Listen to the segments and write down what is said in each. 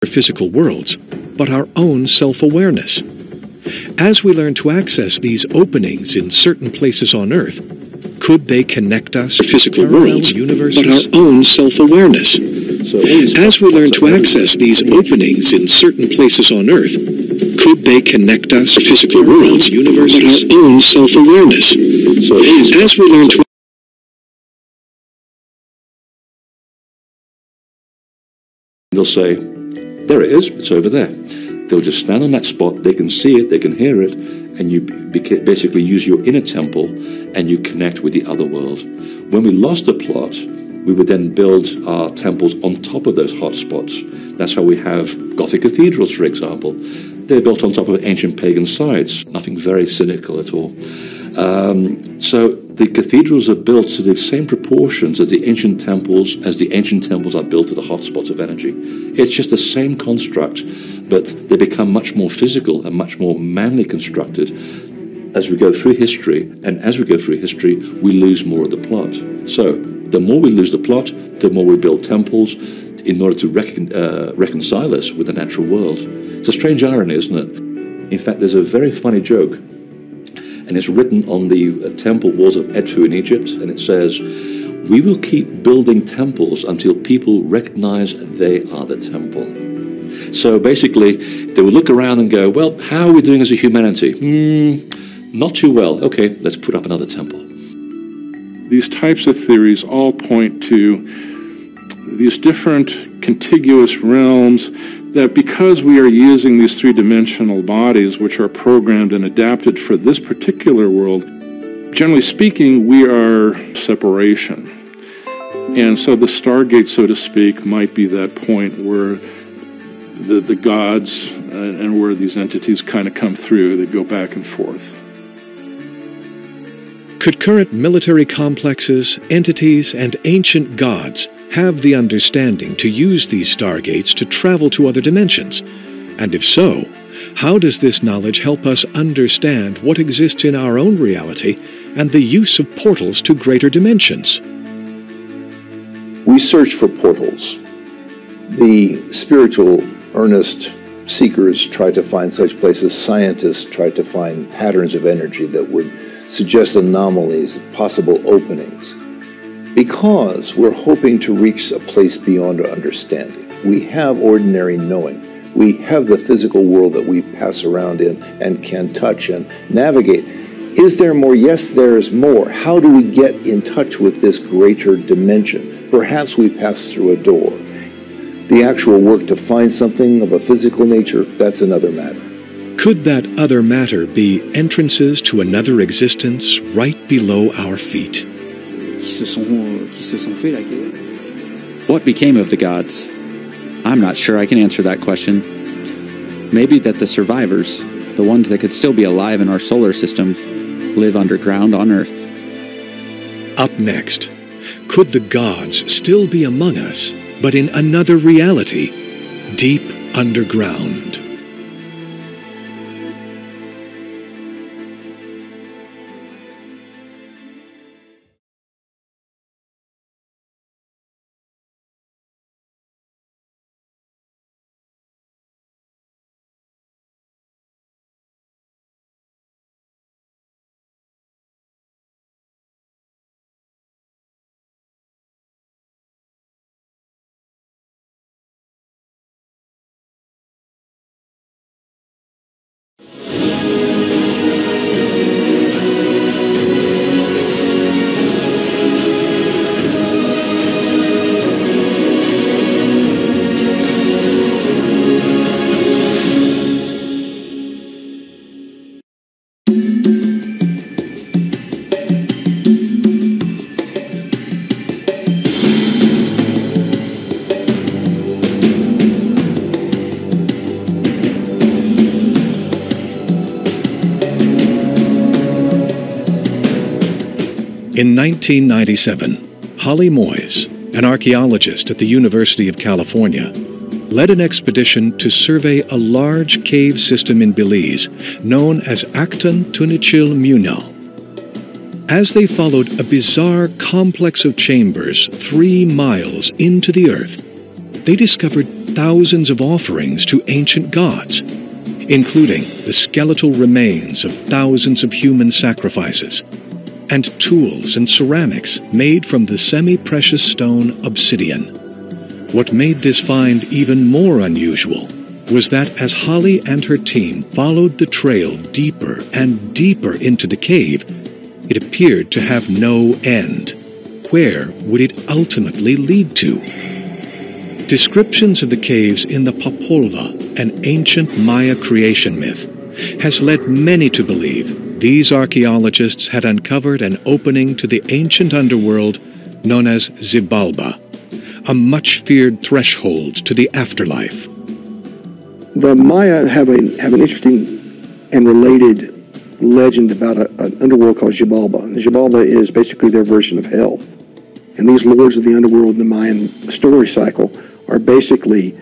physical worlds, but our own self-awareness. As we learn to access these openings in certain places on Earth, could they connect us to physical worlds, universes, but our own self-awareness? As we learn to access these openings in certain places on Earth, could they connect us to physical worlds, universes, but our own self-awareness? As we learn to they'll say, there it is, it's over there. They'll just stand on that spot, they can see it, they can hear it, and you basically use your inner temple and you connect with the other world. When we lost the plot, we would then build our temples on top of those hot spots. That's how we have Gothic cathedrals, for example. They're built on top of ancient pagan sites, nothing very cynical at all. So the cathedrals are built to the same proportions as the ancient temples are built to the hotspots of energy. It's just the same construct, but they become much more physical and much more manly constructed as we go through history. And as we go through history, we lose more of the plot. So the more we lose the plot, the more we build temples in order to reconcile us with the natural world. It's a strange irony, isn't it? In fact, there's a very funny joke, and it's written on the temple walls of Edfu in Egypt, and it says, "We will keep building temples until people recognize they are the temple." So basically, they will look around and go, well, how are we doing as a humanity? Not too well. Okay, let's put up another temple. These types of theories all point to these different contiguous realms that, because we are using these three-dimensional bodies which are programmed and adapted for this particular world, generally speaking, we are separation. And so the Stargate, so to speak, might be that point where the gods and where these entities kind of come through, they go back and forth. Could current military complexes, entities, and ancient gods have the understanding to use these stargates to travel to other dimensions? And if so, how does this knowledge help us understand what exists in our own reality and the use of portals to greater dimensions? We search for portals. The spiritual, earnest seekers try to find such places. Scientists try to find patterns of energy that would suggest anomalies, possible openings. Because we're hoping to reach a place beyond our understanding. We have ordinary knowing. We have the physical world that we pass around in and can touch and navigate. Is there more? Yes, there is more. How do we get in touch with this greater dimension? Perhaps we pass through a door. The actual work to find something of a physical nature, that's another matter. Could that other matter be entrances to another existence right below our feet? What became of the gods? I'm not sure I can answer that question. Maybe that the survivors, the ones that could still be alive in our solar system, live underground on Earth. Up next, could the gods still be among us, but in another reality, deep underground? In 1997, Holly Moyes, an archaeologist at the University of California, led an expedition to survey a large cave system in Belize known as Acton Tunichil Munal. As they followed a bizarre complex of chambers 3 miles into the earth, they discovered thousands of offerings to ancient gods, including the skeletal remains of thousands of human sacrifices, and tools and ceramics made from the semi-precious stone obsidian. What made this find even more unusual was that as Holly and her team followed the trail deeper and deeper into the cave, it appeared to have no end. Where would it ultimately lead to? Descriptions of the caves in the Popolva, an ancient Maya creation myth, has led many to believe these archaeologists had uncovered an opening to the ancient underworld known as Xibalba, a much-feared threshold to the afterlife. The Maya have an interesting and related legend about an underworld called Xibalba. And Xibalba is basically their version of hell. And these lords of the underworld in the Mayan story cycle are basically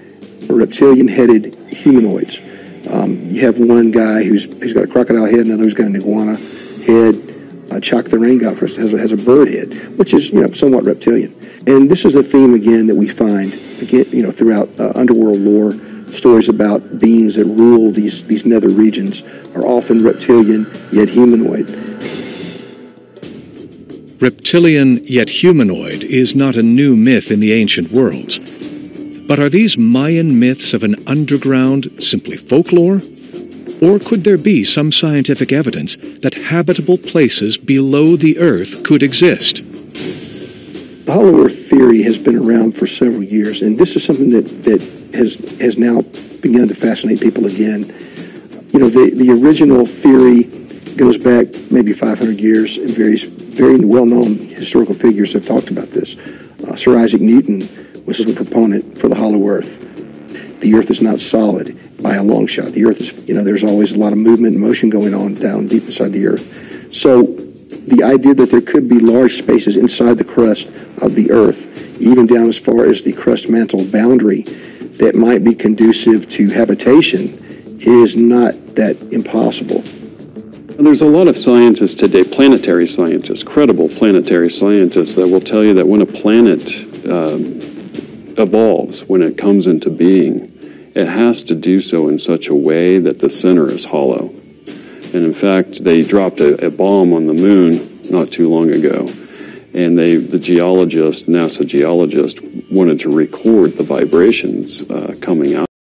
reptilian-headed humanoids. You have one guy who's got a crocodile head, another who's got an iguana head. Chak the rain god has a bird head, which is somewhat reptilian. And this is a theme again that we find again throughout underworld lore. Stories about beings that rule these nether regions are often reptilian yet humanoid. Reptilian yet humanoid is not a new myth in the ancient worlds. But are these Mayan myths of an underground simply folklore? Or could there be some scientific evidence that habitable places below the Earth could exist? The Hollow Earth theory has been around for several years, and this is something that has now begun to fascinate people again. The original theory goes back maybe 500 years, and various very well-known historical figures have talked about this. Sir Isaac Newton was a proponent for the Hollow Earth. The Earth is not solid by a long shot. The Earth is, there's always a lot of movement and motion going on down deep inside the Earth. So the idea that there could be large spaces inside the crust of the Earth, even down as far as the crust-mantle boundary, that might be conducive to habitation is not that impossible. There's a lot of scientists today, planetary scientists, credible planetary scientists, that will tell you that when a planet evolves, when it comes into being, it has to do so in such a way that the center is hollow. And in fact, they dropped a bomb on the moon not too long ago, and the geologist, NASA geologist, wanted to record the vibrations coming out.